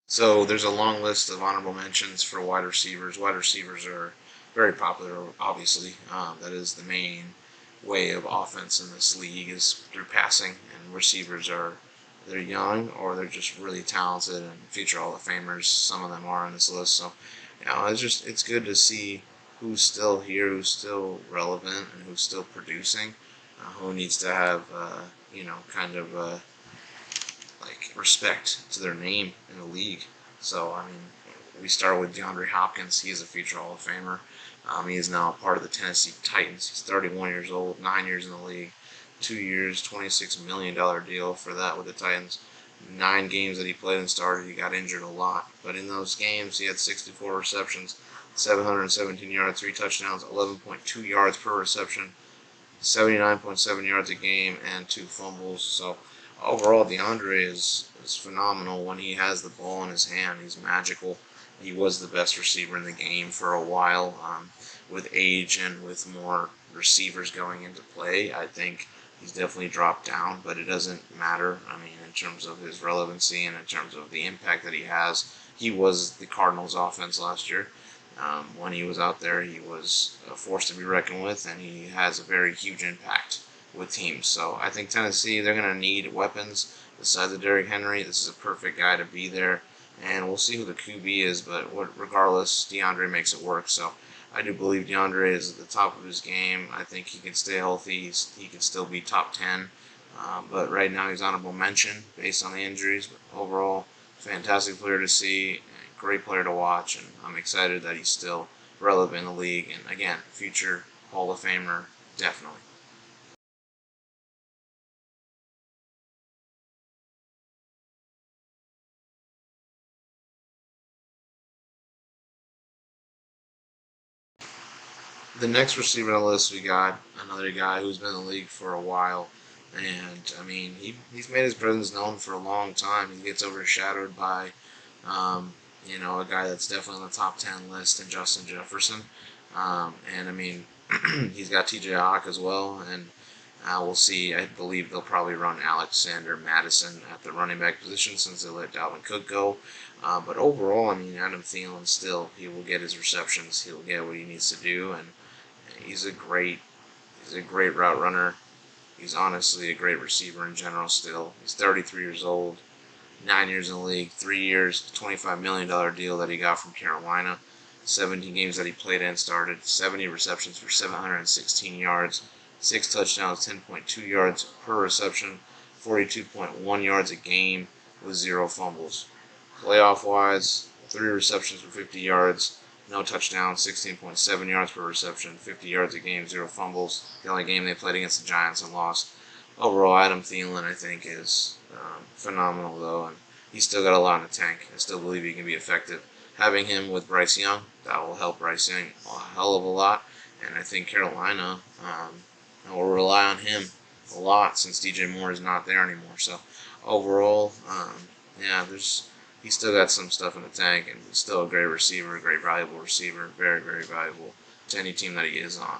So there's a long list of honorable mentions for wide receivers. Wide receivers are very popular, obviously. That is the main way of offense in this league is through passing, and receivers are they're young or they're just really talented and future Hall of Famers. Some of them are on this list, so it's good to see who's still here, who's still relevant, and who's still producing. Who needs to have kind of like respect to their name in the league. So I mean, we start with DeAndre Hopkins. He is a future Hall of Famer. He is now part of the Tennessee Titans. He's 31 years old, 9 years in the league, 2 years, $26 million deal for that with the Titans. 9 games that he played and started, he got injured a lot, but in those games he had 64 receptions, 717 yards, 3 touchdowns, 11.2 yards per reception, 79.7 yards a game, and 2 fumbles. So overall, DeAndre is phenomenal when he has the ball in his hand. He's magical. He was the best receiver in the game for a while. With age and with more receivers going into play, I think he's definitely dropped down, but it doesn't matter. I mean, in terms of his relevancy and in terms of the impact that he has, he was the Cardinals' offense last year. When he was out there, he was a force to be reckoned with, and he has a very huge impact with teams. So I think Tennessee, they're going to need weapons besides of Derrick Henry. This is a perfect guy to be there, and we'll see who the QB is, but regardless, DeAndre makes it work. So I do believe DeAndre is at the top of his game. I think he can stay healthy. He can still be top 10. But right now he's honorable mention based on the injuries. But overall, fantastic player to see, great player to watch, and I'm excited that he's still relevant in the league. And again, future Hall of Famer, definitely. The next receiver on the list, we got another guy who's been in the league for a while. And, I mean, he's made his presence known for a long time. He gets overshadowed by, a guy that's definitely on the top 10 list in Justin Jefferson. And, I mean, he's got TJ Hawk as well. And we'll see. I believe they'll probably run Alexander Madison at the running back position since they let Dalvin Cook go. But overall, I mean, Adam Thielen still, he will get his receptions. He'll get what he needs to do. And he's a great he's a great route runner. He's honestly a great receiver in general still. He's 33 years old, 9 years in the league, 3 years, $25 million deal that he got from Carolina. 17 games that he played and started, 70 receptions for 716 yards, 6 touchdowns, 10.2 yards per reception, 42.1 yards a game with 0 fumbles. Playoff wise, 3 receptions for 50 yards, no touchdowns, 16.7 yards per reception, 50 yards a game, 0 fumbles. The only game they played against the Giants and lost. Overall, Adam Thielen, I think, is phenomenal, though, and he's still got a lot in the tank. I still believe he can be effective. Having him with Bryce Young, that will help Bryce Young a hell of a lot, and I think Carolina will rely on him a lot since DJ Moore is not there anymore. So overall, there's he's still got some stuff in the tank, and he's still a great receiver, a great valuable receiver, very very valuable to any team that he is on.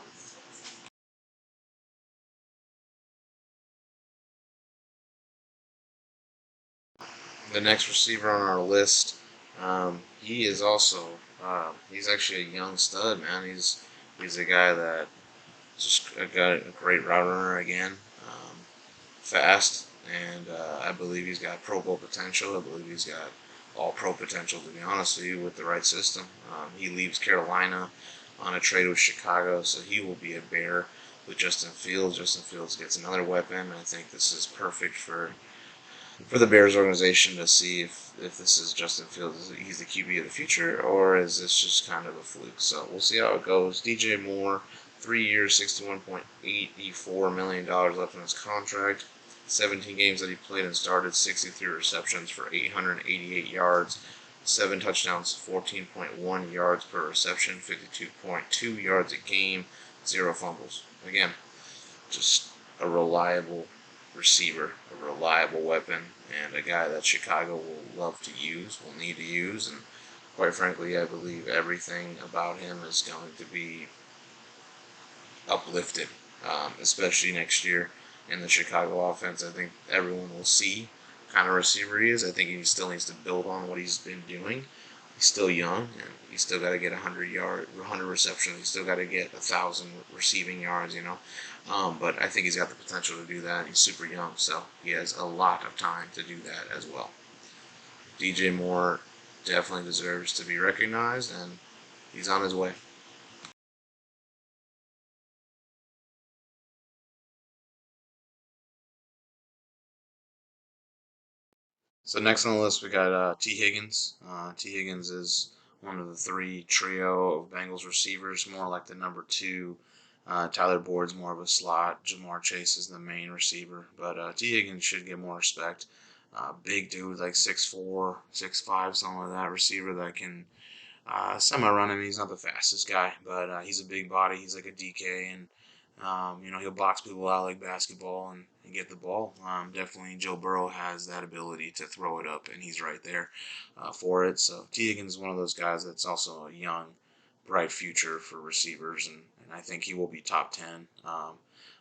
The next receiver on our list, he is also he's actually a young stud, man. He's a guy that just got a great route runner again, fast, and I believe he's got Pro Bowl potential. I believe he's got all pro potential, to be honest with you, with the right system. He leaves Carolina on a trade with Chicago, so he will be a bear with Justin Fields. Justin Fields gets another weapon. I think this is perfect for the Bears organization to see if this is Justin Fields, he's the QB of the future, or is this just kind of a fluke? So we'll see how it goes. DJ Moore, 3 years, $61.84 million left in his contract. 17 games that he played and started, 63 receptions for 888 yards, 7 touchdowns, 14.1 yards per reception, 52.2 yards a game, 0 fumbles. Again, just a reliable receiver, a reliable weapon, and a guy that Chicago will love to use, will need to use, and quite frankly, I believe everything about him is going to be uplifted, especially next year in the Chicago offense. I think everyone will see kind of receiver he is. I think he still needs to build on what he's been doing. He's still young, and he's still got to get 100 receptions. He's still got to get 1,000 receiving yards. But I think he's got the potential to do that. He's super young, so he has a lot of time to do that as well. DJ Moore definitely deserves to be recognized, and he's on his way. So next on the list we got T. Higgins. T. Higgins is one of the three trio of Bengals receivers, more like the number two. Tyler Boyd's more of a slot. Jamar Chase is the main receiver, but T. Higgins should get more respect. Big dude, like 6'4", 6'5", something like that. Receiver that can semi-run him. He's not the fastest guy, but he's a big body. He's like a DK, and he'll box people out like basketball and get the ball. Definitely, Joe Burrow has that ability to throw it up, and he's right there for it. So T. Higgins is one of those guys that's also a young, bright future for receivers, and I think he will be top 10.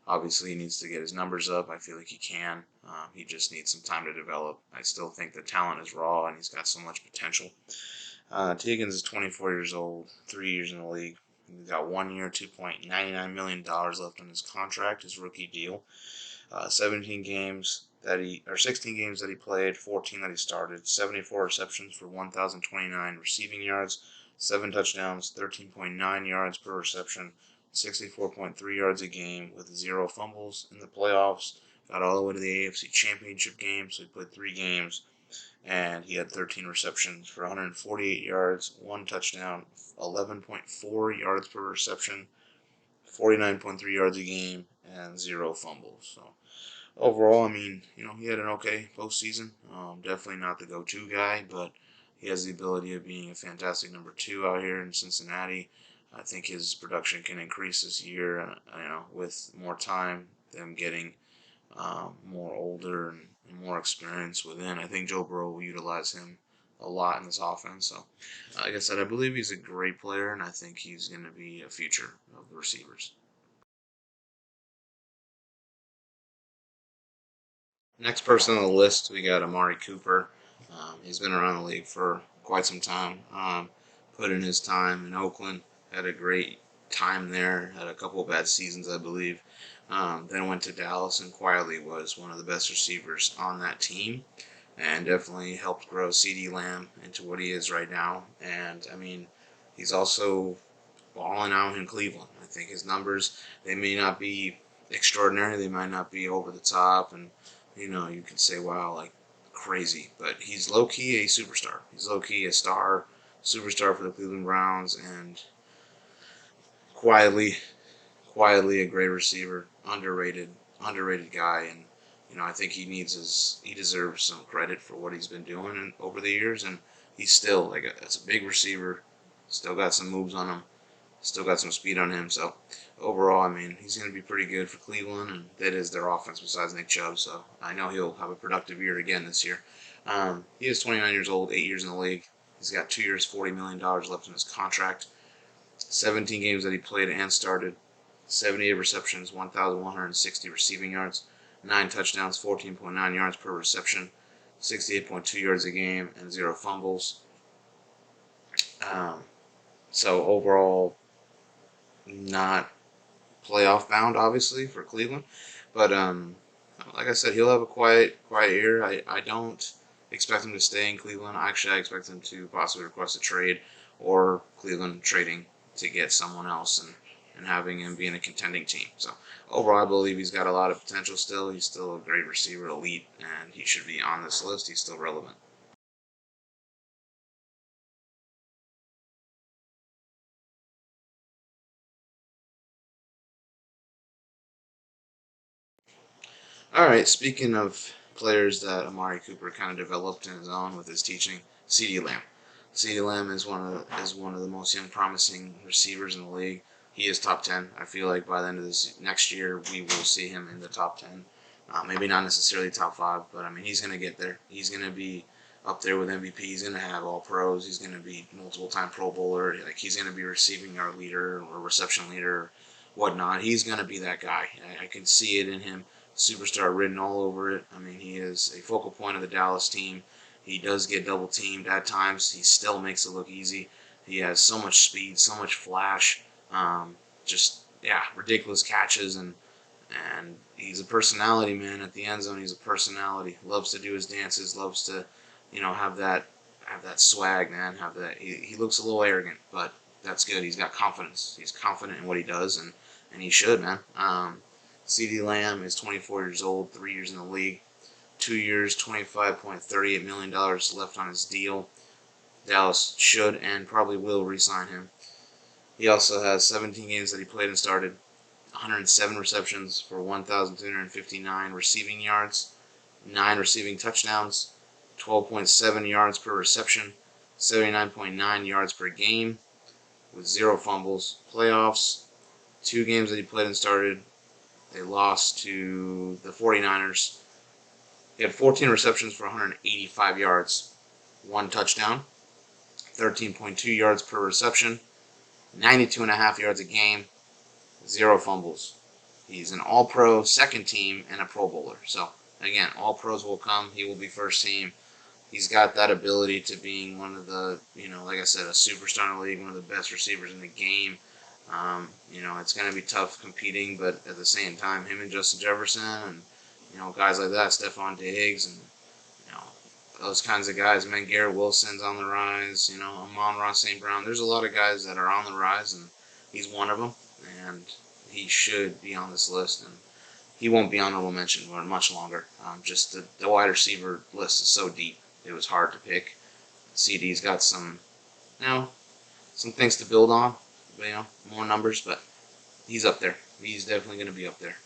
Obviously, he needs to get his numbers up. I feel like he can. He just needs some time to develop. I still think the talent is raw, and he's got so much potential. T. Higgins is 24 years old, 3 years in the league. He's got 1 year, $2.99 million left on his contract, his rookie deal. 16 games that he played, 14 that he started, 74 receptions for 1,029 receiving yards, 7 touchdowns, 13.9 yards per reception, 64.3 yards a game with 0 fumbles in the playoffs. Got all the way to the AFC Championship game, so he played 3 games, and he had 13 receptions for 148 yards, 1 touchdown, 11.4 yards per reception, 49.3 yards a game, and 0 fumbles. So overall, I mean, he had an okay postseason. Definitely not the go-to guy, but he has the ability of being a fantastic number 2 out here in Cincinnati. I think his production can increase this year, with more time, them getting more older and more experience within. I think Joe Burrow will utilize him a lot in this offense. So, like I said, I believe he's a great player, and I think he's going to be a future of the receivers. Next person on the list, we got Amari Cooper. He's been around the league for quite some time. Put in his time in Oakland, had a great time there, had a couple of bad seasons, I believe. Then went to Dallas and quietly was one of the best receivers on that team, and definitely helped grow CeeDee Lamb into what he is right now. And I mean, he's also balling out in Cleveland. I think his numbers, they may not be extraordinary, they might not be over the top, and you could say, wow, like crazy, but he's low key a superstar. He's low key a superstar for the Cleveland Browns, and quietly, quietly a great receiver, underrated guy, and I think he deserves some credit for what he's been doing over the years, and he's still that's a big receiver, still got some moves on him, still got some speed on him. So overall, I mean, he's going to be pretty good for Cleveland, and that is their offense besides Nick Chubb. So I know he'll have a productive year again this year. He is 29 years old, 8 years in the league. He's got 2 years, $40 million left in his contract. 17 games that he played and started. 78 receptions, 1,160 receiving yards, 9 touchdowns, 14.9 yards per reception, 68.2 yards a game, and 0 fumbles. Um, so overall, not playoff bound, obviously, for Cleveland. But like I said, he'll have a quiet year. I don't expect him to stay in Cleveland. Actually, I expect him to possibly request a trade, or Cleveland trading to get someone else and having him be in a contending team. So overall, I believe he's got a lot of potential still. He's still a great receiver, elite, and he should be on this list. He's still relevant. All right, speaking of players that Amari Cooper kind of developed in his own with his teaching, CeeDee Lamb. CeeDee Lamb is one of the most young, promising receivers in the league. He is top 10. I feel like by the end of this next year, we will see him in the top 10. Maybe not necessarily top 5, but I mean, he's going to get there. He's going to be up there with MVP. He's going to have all pros. He's going to be multiple-time Pro Bowler. Like, he's going to be receiving yard leader or reception leader or whatnot. He's going to be that guy. I can see it in him superstar written all over it. I mean, he is a focal point of the Dallas team. He does get double teamed at times. He still makes it look easy. He has so much speed, so much flash. Just yeah, ridiculous catches, and he's a personality, man. At the end zone, he's a personality. Loves to do his dances. Loves to, have that swag, man. Have that. He looks a little arrogant, but that's good. He's got confidence. He's confident in what he does, and he should, man. CeeDee Lamb is 24 years old, 3 years in the league, 2 years, $25.38 million left on his deal. Dallas should and probably will re-sign him. He also has 17 games that he played and started, 107 receptions for 1,259 receiving yards, 9 receiving touchdowns, 12.7 yards per reception, 79.9 yards per game, with 0 fumbles. Playoffs, 2 games that he played and started, they lost to the 49ers. He had 14 receptions for 185 yards, 1 touchdown, 13.2 yards per reception, 92.5 yards a game, 0 fumbles. He's an all-pro second team and a Pro Bowler. So, again, all pros will come. He will be first team. He's got that ability to being one of the, like I said, a superstar in the league, one of the best receivers in the game. It's going to be tough competing, but at the same time, him and Justin Jefferson and, guys like that, Stephon Diggs and, those kinds of guys, man, Garrett Wilson's on the rise, Amon-Ra St. Brown. There's a lot of guys that are on the rise, and he's one of them, and he should be on this list, and he won't be honorable mention for much longer. Just the wide receiver list is so deep, it was hard to pick. CD's got some things to build on, more numbers, but he's up there. He's definitely going to be up there.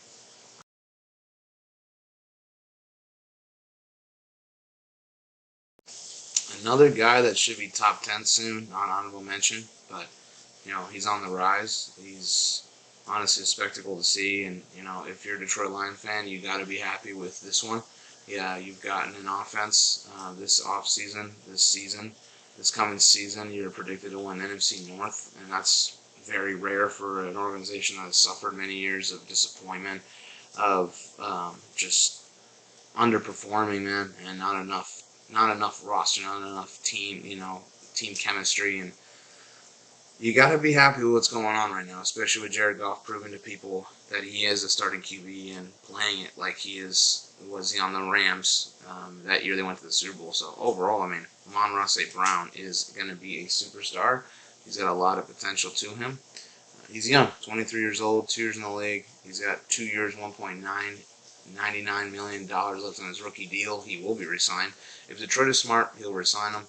Another guy that should be top 10 soon, not honorable mention, but he's on the rise. He's honestly a spectacle to see, and if you're a Detroit Lion fan, you got to be happy with this one. Yeah, you've gotten an offense this offseason, this coming season. You're predicted to win NFC North, and that's very rare for an organization that has suffered many years of disappointment, of just underperforming, man, and not enough roster, not enough team, team chemistry, and you got to be happy with what's going on right now, especially with Jared Goff proving to people that he is a starting QB and playing it like was he on the Rams that year they went to the Super Bowl. So overall, I mean, Amon-Ra St. Brown is going to be a superstar. He's got a lot of potential to him. He's young, 23 years old, 2 years in the league. He's got 2 years, $99 million left on his rookie deal. He will be re-signed. If Detroit is smart, he'll re-sign him.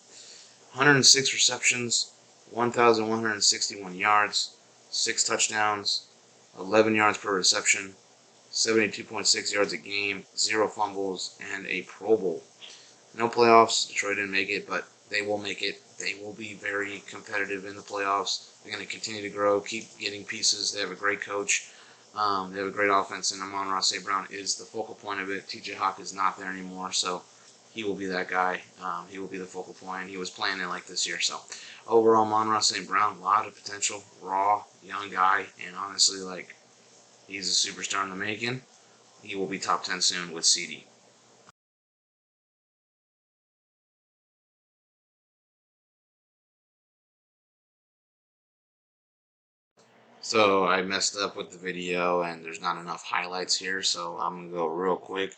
106 receptions, 1,161 yards, 6 touchdowns, 11 yards per reception, 72.6 yards a game, 0 fumbles, and a Pro Bowl. No playoffs. Detroit didn't make it, but they will make it. They will be very competitive in the playoffs. They're going to continue to grow, keep getting pieces. They have a great coach. They have a great offense, and Amon-Ra St. Brown is the focal point of it. TJ Hawk is not there anymore, so he will be that guy. He will be the focal point. He was playing it like this year. So overall, Amon-Ra St. Brown, a lot of potential, raw, young guy, and honestly, he's a superstar in the making. He will be top 10 soon with CD. So I messed up with the video and there's not enough highlights here, so I'm going to go real quick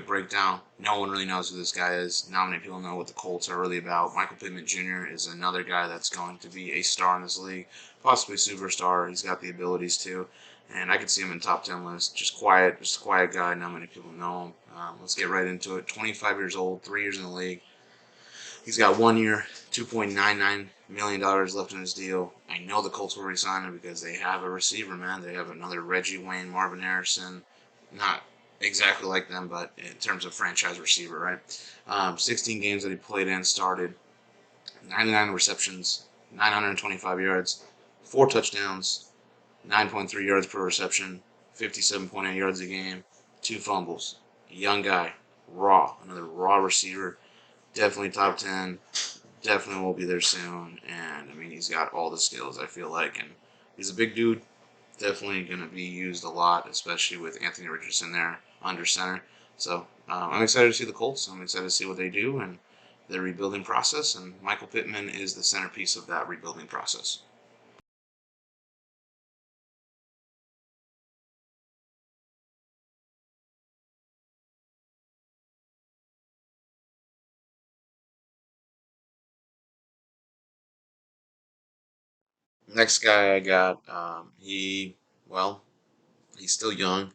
breakdown. No one really knows who this guy is. Not many people know what the Colts are really about. Michael Pittman Jr. is another guy that's going to be a star in this league, possibly superstar. He's got the abilities to, and I could see him in top 10 list. Just a quiet guy. Not many people know him. Let's get right into it. 25 years old, 3 years in the league. He's got 1 year, $2.99 million left in his deal. I know the Colts will re-sign him because they have a receiver, man. They have another Reggie Wayne, Marvin Harrison. Not exactly like them, but in terms of franchise receiver, right? 16 games that he played and started, 99 receptions, 925 yards, 4 touchdowns, 9.3 yards per reception, 57.8 yards a game, 2 fumbles. Young guy, raw, another raw receiver. Definitely top 10. Definitely will be there soon. And, I mean, he's got all the skills, I feel like. And he's a big dude. definitely going to be used a lot, especially with Anthony Richardson there under center. So I'm excited to see the Colts. I'm excited to see what they do and their rebuilding process. And Michael Pittman is the centerpiece of that rebuilding process. Next guy I got, well, he's still young.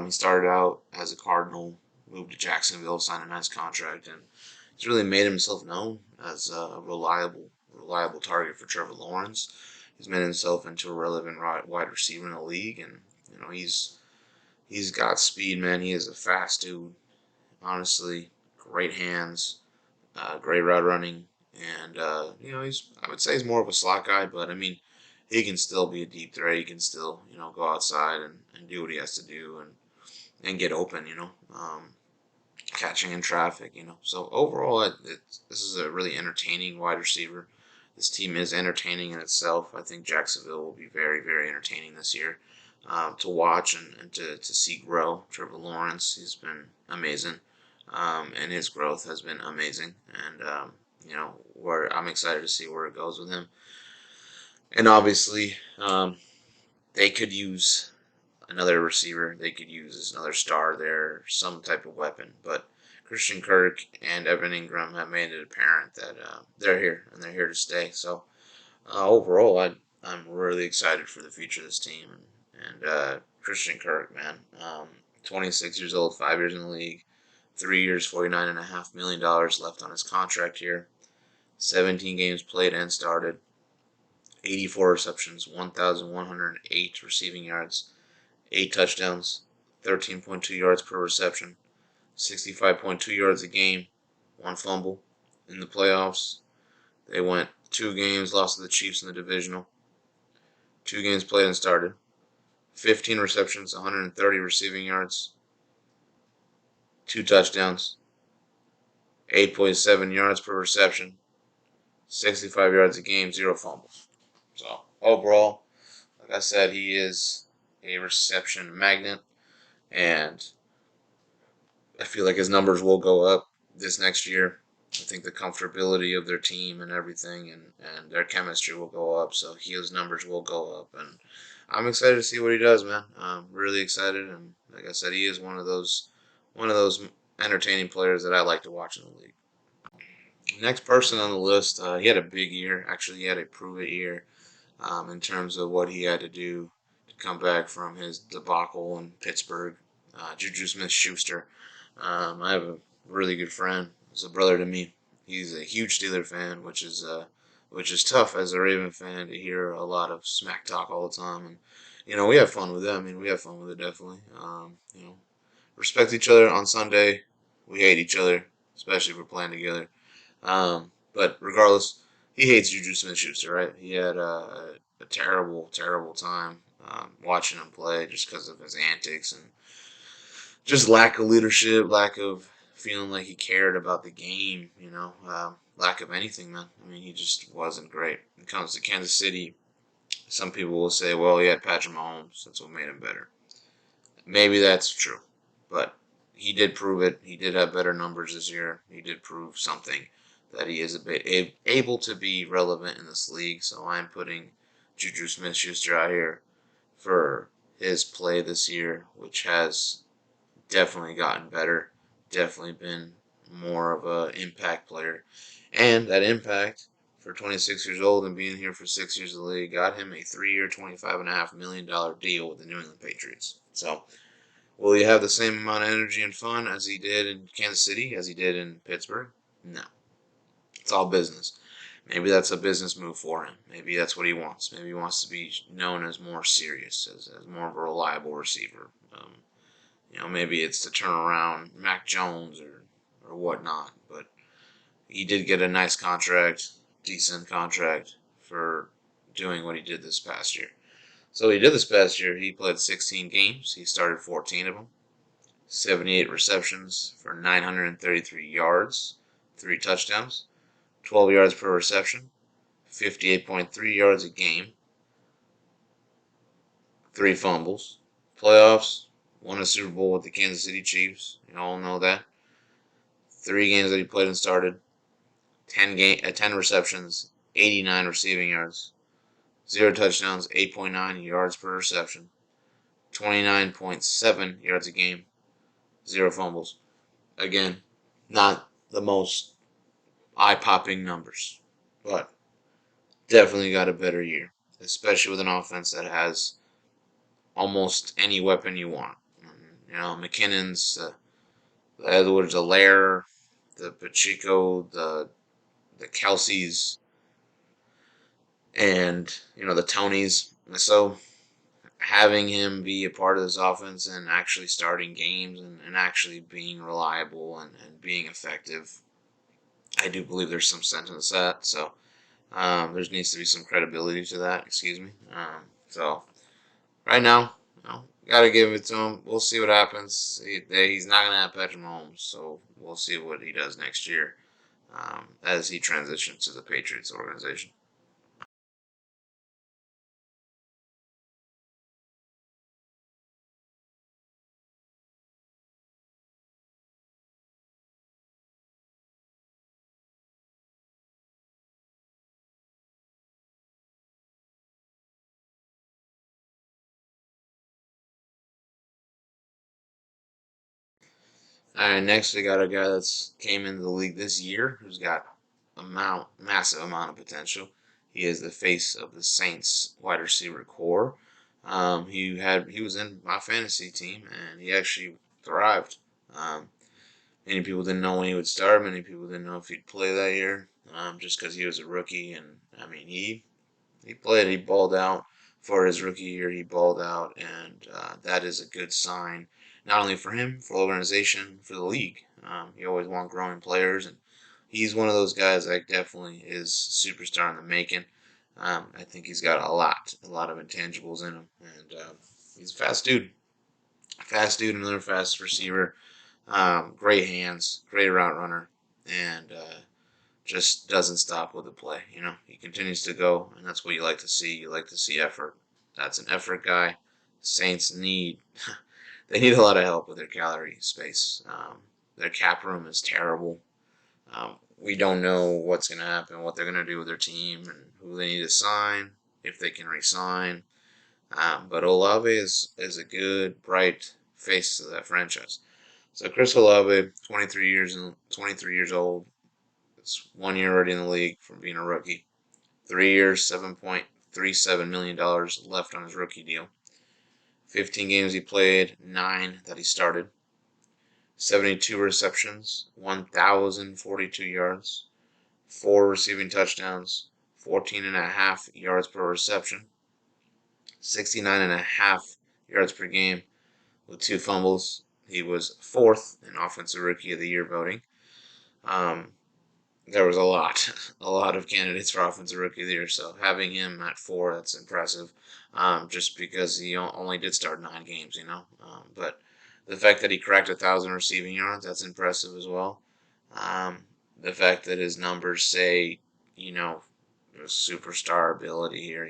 He started out as a Cardinal, moved to Jacksonville, signed a nice contract, and he's really made himself known as a reliable target for Trevor Lawrence. He's made himself into a relevant wide receiver in the league, and he's got speed, man. He is a fast dude. Honestly, great hands, great route running, and he's I would say he's more of a slot guy, but I mean he can still be a deep threat. He can still go outside and do what he has to do and get open. Catching in traffic. So overall, this is a really entertaining wide receiver. This team is entertaining in itself. I think Jacksonville will be very, very entertaining this year to watch and to see grow. Trevor Lawrence, he's been amazing, and his growth has been amazing. And where I'm excited to see where it goes with him. And obviously, they could use another receiver. They could use another star there, some type of weapon. But Christian Kirk and Evan Ingram have made it apparent that they're here and they're here to stay. So overall, I'm really excited for the future of this team. And Christian Kirk, man, 26 years old, 5 years in the league, 3 years, $49.5 million left on his contract here. 17 games played and started, 84 receptions, 1,108 receiving yards, 8 touchdowns, 13.2 yards per reception, 65.2 yards a game, 1 fumble. In the playoffs, they went 2 games, lost to the Chiefs in the divisional, 2 games played and started, 15 receptions, 130 receiving yards, 2 touchdowns, 8.7 yards per reception, 65 yards a game, 0 fumbles. So overall, like I said, he is a reception magnet, and I feel like his numbers will go up this next year. I think the comfortability of their team and everything and their chemistry will go up, so his numbers will go up. And I'm excited to see what he does, man. I'm really excited, and like I said, he is one of those entertaining players that I like to watch in the league. Next person on the list, he had a big year. Actually, he had a prove it year in terms of what he had to do to come back from his debacle in Pittsburgh. Juju Smith-Schuster. I have a really good friend. He's a brother to me. He's a huge Steeler fan, which is tough as a Raven fan to hear a lot of smack talk all the time. And we have fun with it. I mean, we have fun with it definitely. Respect each other on Sunday. We hate each other, especially if we're playing together. But regardless, he hates Juju Smith-Schuster, right? He had a terrible, terrible time watching him play just because of his antics and just lack of leadership, lack of feeling like he cared about the game, lack of anything, man. I mean, he just wasn't great. When it comes to Kansas City, some people will say, well, he had Patrick Mahomes. That's what made him better. Maybe that's true, but he did prove it. He did have better numbers this year. He did prove something that he is a bit able to be relevant in this league. So I'm putting Juju Smith-Schuster out here for his play this year, which has definitely gotten better, definitely been more of an impact player. And that impact for 26 years old and being here for 6 years in the league got him a 3-year, $25.5 million deal with the New England Patriots. So will he have the same amount of energy and fun as he did in Kansas City, as he did in Pittsburgh? No. It's all business. Maybe that's a business move for him. Maybe that's what he wants. Maybe he wants to be known as more serious, as more of a reliable receiver. Maybe it's to turn around Mac Jones or whatnot. But he did get a nice contract, decent contract for doing what he did this past year. So he did this past year. He played 16 games. He started 14 of them. 78 receptions for 933 yards, 3 touchdowns, 12 yards per reception, 58.3 yards a game, 3 fumbles. Playoffs, won a Super Bowl with the Kansas City Chiefs. You all know that. 3 games that he played and started. 10 receptions, 89 receiving yards. 0 touchdowns, 8.9 yards per reception. 29.7 yards a game. 0 fumbles. Again, not the most eye-popping numbers, but definitely got a better year, especially with an offense that has almost any weapon you want. You know, McKinnon's, the Edwards, Alaire, the Pacheco, the Kelseys, and the Tonys. So having him be a part of this offense and actually starting games and actually being reliable and being effective, I do believe there's some sense in that. So there needs to be some credibility to that. Excuse me. So right now, gotta give it to him. We'll see what happens. He's not gonna have Patrick Mahomes, so we'll see what he does next year as he transitions to the Patriots organization. All right, next we got a guy that's came into the league this year who's got massive amount of potential. He is the face of the Saints wide receiver core. He was in my fantasy team and he actually thrived. Many people didn't know when he would start. Many people didn't know if he'd play that year, just because he was a rookie. And I mean, he played. He balled out for his rookie year. He balled out, and that is a good sign, not only for him, for the organization, for the league. You always want growing players, and he's one of those guys that definitely is superstar in the making. I think he's got a lot of intangibles in him, and he's a fast dude, another fast receiver. Great hands, great route runner, and just doesn't stop with the play. He continues to go, and that's what you like to see. You like to see effort. That's an effort guy. Saints need they need a lot of help with their calorie space. Their cap room is terrible. We don't know what's going to happen, what they're going to do with their team, and who they need to sign, if they can re-sign. But Olave is a good, bright face of that franchise. So Chris Olave, 23 years old. It's 1 year already in the league from being a rookie. 3 years, $7.37 million left on his rookie deal. 15 games he played, 9 that he started. 72 receptions, 1,042 yards, 4 receiving touchdowns, 14.5 yards per reception, 69.5 yards per game with 2 fumbles. He was 4th in Offensive Rookie of the Year voting. There was a lot of candidates for Offensive Rookie of the Year, so having him at 4, that's impressive. Just because he only did start 9 games, but the fact that he cracked 1,000 receiving yards, that's impressive as well. The fact that his numbers say, superstar ability here,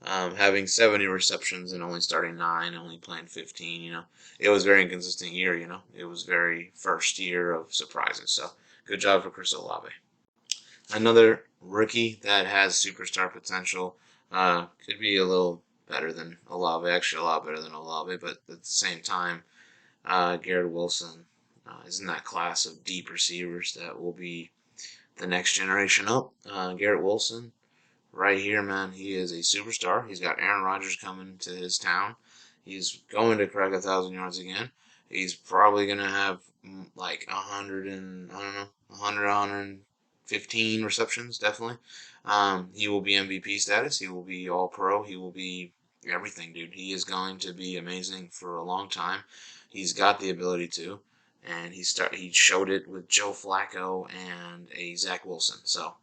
having 70 receptions and only starting 9, only playing 15, it was a very inconsistent year, it was very first year of surprises. So good job for Chris Olave. Another rookie that has superstar potential, could be a little better than Olave, actually a lot better than Olave, but at the same time, Garrett Wilson is in that class of deep receivers that will be the next generation up. Garrett Wilson, right here, man, he is a superstar. He's got Aaron Rodgers coming to his town. He's going to crack 1,000 yards again. He's probably gonna have like 100 and I don't know, 115 receptions, definitely. He will be MVP status. He will be All Pro. He will be everything, dude. He is going to be amazing for a long time. He's got the ability to, and he showed it with Joe Flacco and a Zach Wilson. So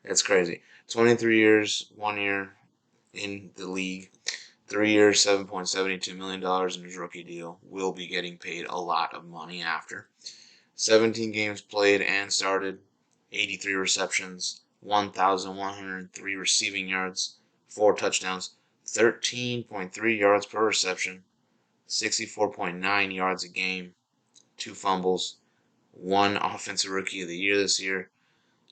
it's crazy. 23 years, 1 year in the league. 3 years, $7.72 million in his rookie deal. Will be getting paid a lot of money after. 17 games played and started. 83 receptions, 1,103 receiving yards, 4 touchdowns, 13.3 yards per reception, 64.9 yards a game, 2 fumbles, 1 Offensive Rookie of the Year this year,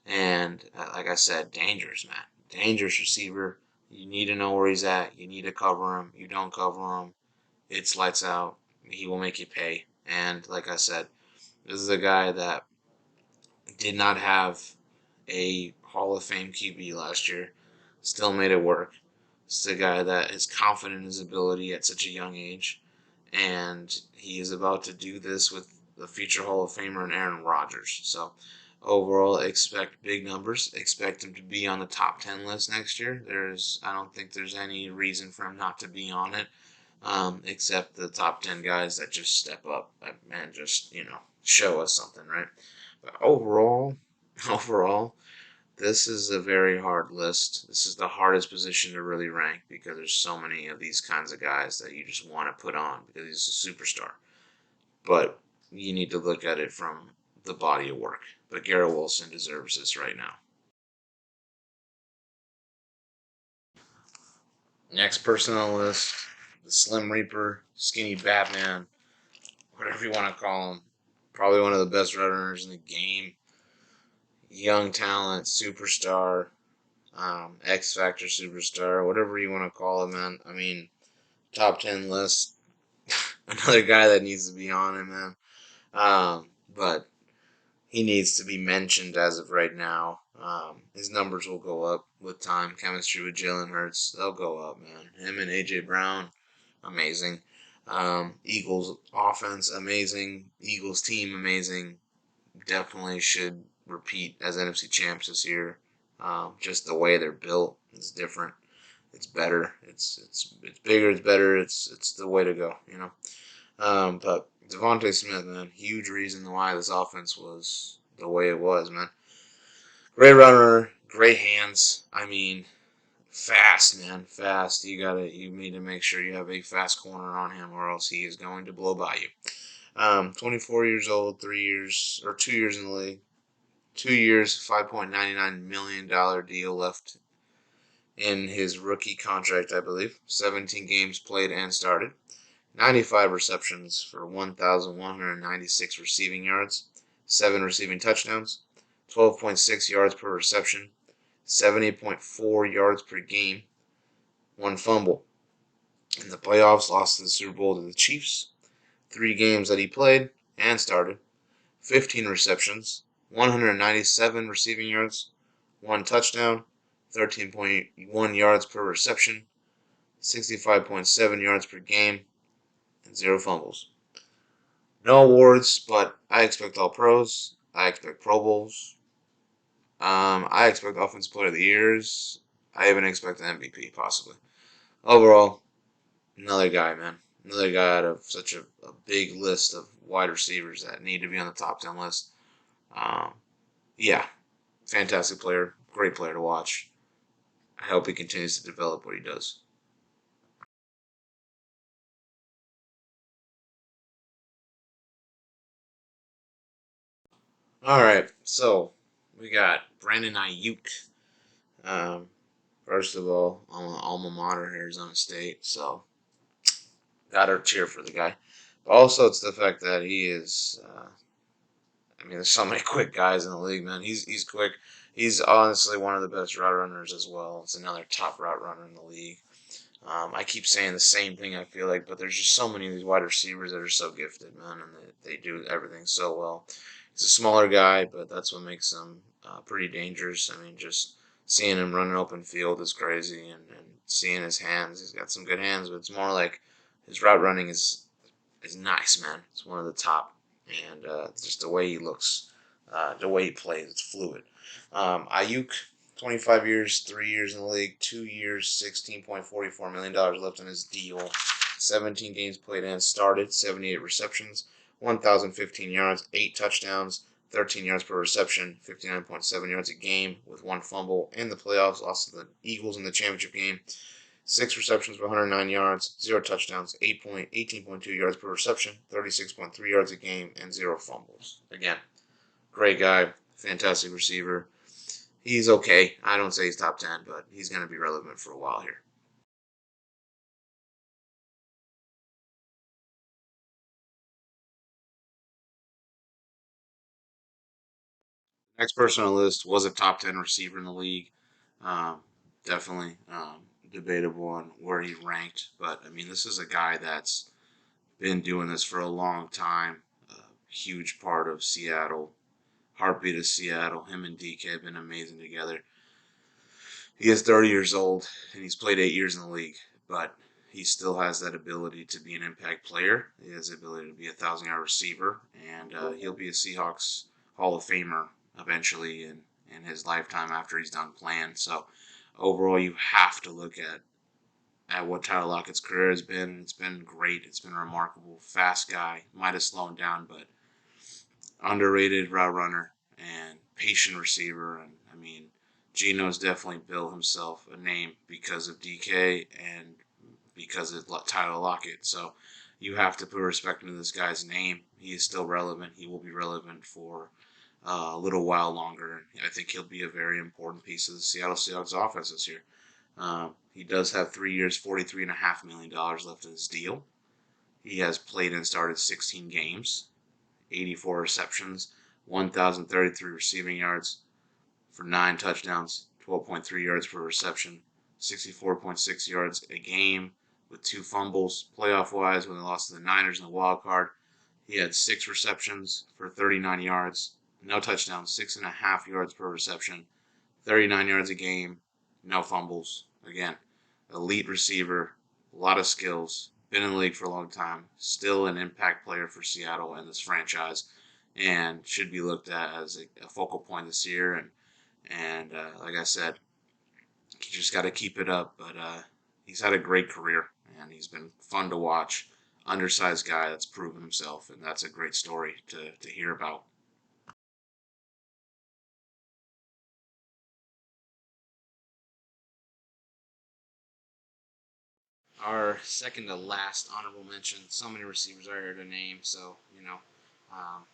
and like I said, dangerous, man. Dangerous receiver. You need to know where he's at. You need to cover him. You don't cover him, it's lights out. He will make you pay. And like I said, this is a guy that did not have a Hall of Fame QB last year. Still made it work. It's a guy that is confident in his ability at such a young age. And he is about to do this with the future Hall of Famer and Aaron Rodgers. So overall, expect big numbers. Expect him to be on the top 10 list next year. I don't think there's any reason for him not to be on it, except the top 10 guys that just step up and just, show us something, right? But overall, this is a very hard list. This is the hardest position to really rank because there's so many of these kinds of guys that you just want to put on because he's a superstar. But you need to look at it from the body of work. But Garrett Wilson deserves this right now. Next person on the list, the Slim Reaper, Skinny Batman, whatever you want to call him. Probably one of the best route runners in the game. Young talent, superstar, X Factor superstar, whatever you want to call him, man. I mean, top 10 list. Another guy that needs to be on it, man. But he needs to be mentioned as of right now. His numbers will go up with time. Chemistry with Jalen Hurts, they'll go up, man. Him and A.J. Brown, amazing. Eagles offense, amazing. Eagles team, amazing. Definitely should repeat as NFC champs this year. Just the way they're built is different. It's better. It's bigger. It's better. It's the way to go. But Devonta Smith, man, huge reason why this offense was the way it was, man. Great runner, great hands. I mean, fast, man, fast. You need to make sure you have a fast corner on him, or else he is going to blow by you. 24 years old, 2 years in the league. 2 years, $5.99 million deal left in his rookie contract, I believe. 17 games played and started. 95 receptions for 1,196 receiving yards, 7 receiving touchdowns, 12.6 yards per reception, 70.4 yards per game, 1 fumble. In the playoffs, lost in the Super Bowl to the Chiefs. 3 games that he played and started, 15 receptions, 197 receiving yards, 1 touchdown, 13.1 yards per reception, 65.7 yards per game, and 0 fumbles. No awards, but I expect all pros. I expect Pro Bowls. I expect Offensive Player of the Years. I even expect an MVP, possibly. Overall, another guy, man. Another guy out of such a big list of wide receivers that need to be on the top 10 list. Yeah, fantastic player. Great player to watch. I hope he continues to develop what he does. All right, so we got Brandon Aiyuk. Um, First of all, I'm an alma mater, Arizona State, so gotta cheer for the guy. But also, it's the fact that he is. I mean, there's so many quick guys in the league, man. He's quick. He's honestly one of the best route runners as well. It's another top route runner in the league. I keep saying the same thing, I feel like, but there's just so many of these wide receivers that are so gifted, man, and they do everything so well. He's a smaller guy, but that's what makes him pretty dangerous. I mean, just seeing him run an open field is crazy, and seeing his hands, he's got some good hands, but it's more like his route running is nice, man. It's one of the top, and just the way he looks, the way he plays, it's fluid. Aiyuk, 25 years, 3 years in the league, 2 years, $16.44 million left on his deal. 17 games played and started, 78 receptions, 1,015 yards, 8 touchdowns, 13 yards per reception, 59.7 yards a game with 1 fumble. In the playoffs, lost to the Eagles in the championship game. 6 receptions for 109 yards, 0 touchdowns, 18.2 yards per reception, 36.3 yards a game, and 0 fumbles. Again, great guy, fantastic receiver. He's okay. I don't say he's top 10, but he's going to be relevant for a while here. Next person on the list was a top 10 receiver in the league. Um, definitely debatable on where he ranked, but I mean, this is a guy that's been doing this for a long time. A huge part of Seattle, heartbeat of Seattle. Him and DK have been amazing together. He is 30 years old and he's played 8 years in the league, but he still has that ability to be an impact player. He has the ability to be a 1,000-yard receiver, and he'll be a Seahawks Hall of Famer eventually in his lifetime after he's done playing. So overall, you have to look at what Tyler Lockett's career has been. It's been great. It's been remarkable. Fast guy, might have slowed down, but underrated route runner and patient receiver. And I mean, Gino's definitely built himself a name because of DK and because of Tyler Lockett. So you have to put respect into this guy's name. He is still relevant. He will be relevant for a little while longer. I think he'll be a very important piece of the Seattle Seahawks offense this year. He does have 3 years, $43.5 million left in his deal. He has played and started 16 games, 84 receptions, 1,033 receiving yards for 9 touchdowns, 12.3 yards per reception, 64.6 yards a game with 2 fumbles. Playoff wise, when they lost to the Niners in the wild card, he had 6 receptions for 39 yards, no touchdowns, 6.5 yards per reception, 39 yards a game, no fumbles. Again, elite receiver, a lot of skills, been in the league for a long time, still an impact player for Seattle and this franchise, and should be looked at as a focal point this year. And like I said, you just got to keep it up. But he's had a great career, and he's been fun to watch. Undersized guy that's proven himself, and that's a great story to hear about. Our second to last honorable mention. So many receivers are here to name, so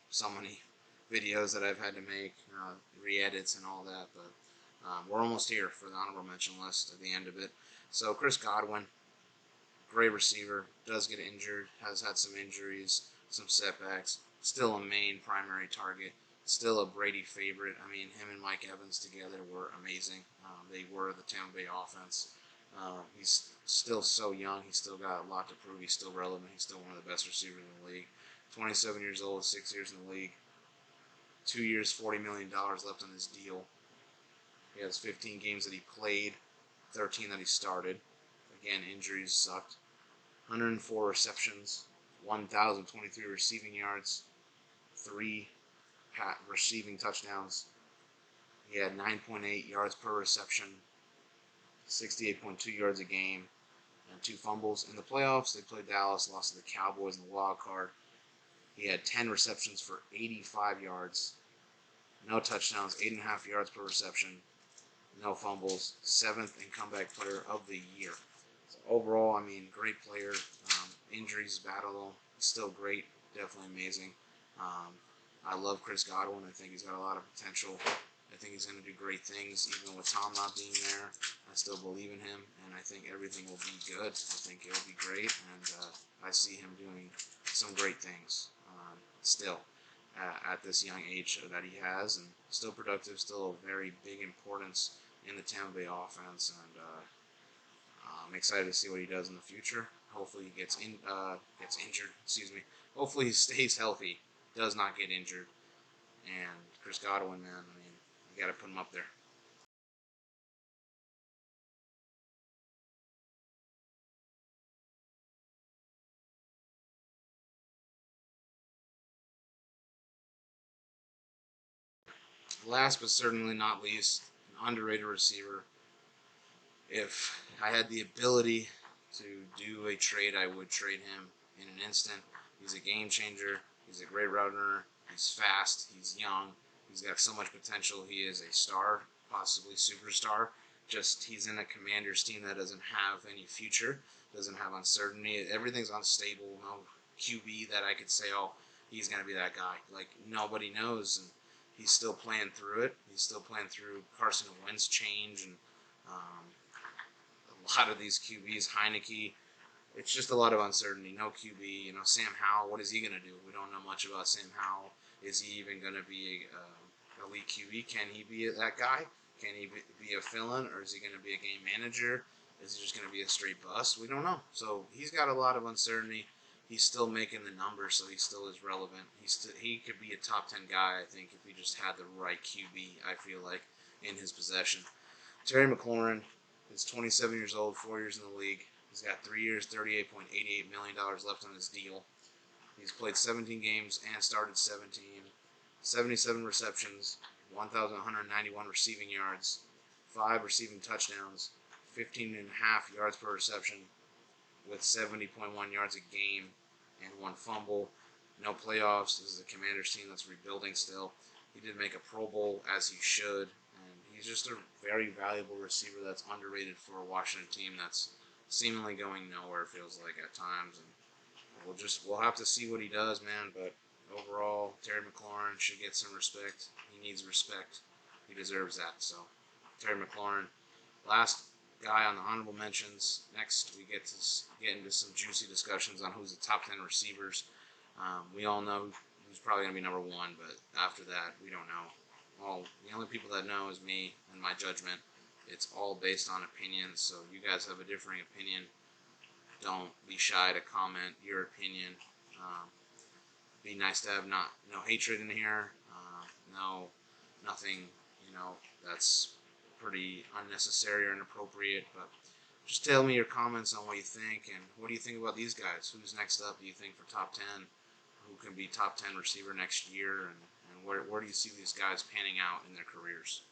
so many videos that I've had to make, re-edits and all that. But we're almost here for the honorable mention list at the end of it. So Chris Godwin, great receiver, does get injured, has had some injuries, some setbacks. Still a main primary target. Still a Brady favorite. I mean, him and Mike Evans together were amazing. They were the Tampa Bay offense. He's still so young. He's still got a lot to prove. He's still relevant. He's still one of the best receivers in the league. 27 years old, 6 years in the league. 2 years, $40 million left on his deal. He has 15 games that he played, 13 that he started. Again, injuries sucked. 104 receptions, 1,023 receiving yards, 3 receiving touchdowns. He had 9.8 yards per reception, 68.2 yards a game, and 2 fumbles. In the playoffs, they played Dallas, lost to the Cowboys in the wild card. He had 10 receptions for 85 yards, no touchdowns, 8.5 yards per reception, no fumbles, 7th in comeback player of the year. So overall, I mean, great player. Injuries battled him. Still great. Definitely amazing. Um, I love Chris Godwin. I think he's got a lot of potential. I think he's going to do great things, even with Tom not being there. I still believe in him, and I think everything will be good. I think it'll be great, and I see him doing some great things still at this young age that he has, and still productive, still a very big importance in the Tampa Bay offense, and I'm excited to see what he does in the future. Hopefully he gets injured. Excuse me. Hopefully he stays healthy, does not get injured. And Chris Godwin, man, I mean, you got to put him up there. Last but certainly not least, an underrated receiver. If I had the ability to do a trade, I would trade him in an instant. He's a game changer. He's a great route runner. He's fast. He's young. He's got so much potential. He is a star, possibly superstar. Just he's in a Commanders team that doesn't have any future, doesn't have uncertainty. Everything's unstable. No QB that I could say, oh, he's gonna be that guy. Like nobody knows, and he's still playing through it. He's still playing through Carson Wentz change and um, a lot of these QBs, Heineke, it's just a lot of uncertainty. No QB, Sam Howell, what is he going to do? We don't know much about Sam Howell. Is he even going to be elite QB. Can he be that guy? Can he be a fill-in, or is he going to be a game manager? Is he just going to be a straight bust? We don't know. So he's got a lot of uncertainty. He's still making the numbers, so he still is relevant. He could be a top 10 guy, I think, if he just had the right QB, I feel like, in his possession. Terry McLaurin is 27 years old, 4 years in the league. He's got 3 years, $38.88 million left on his deal. He's played 17 games and started 17. 77 receptions, 1,191 receiving yards, 5 receiving touchdowns, 15.5 yards per reception, with 70.1 yards a game, and 1 fumble. No playoffs. This is a Commanders team that's rebuilding still. He did make a Pro Bowl, as he should, and he's just a very valuable receiver that's underrated for a Washington team that's seemingly going nowhere, it feels like, at times. And we'll have to see what he does, man. But overall, Terry McLaurin should get some respect. He needs respect. He deserves that. So, Terry McLaurin, last guy on the honorable mentions. Next, we get into some juicy discussions on who's the top 10 receivers. We all know who's probably going to be number 1, but after that, we don't know. The only people that know is me and my judgment. It's all based on opinions, so you guys have a differing opinion. Don't be shy to comment your opinion. Be nice to have no hatred in here. Nothing, that's pretty unnecessary or inappropriate. But just tell me your comments on what you think, and what do you think about these guys? Who's next up, do you think, for top 10? Who can be top 10 receiver next year, and where do you see these guys panning out in their careers?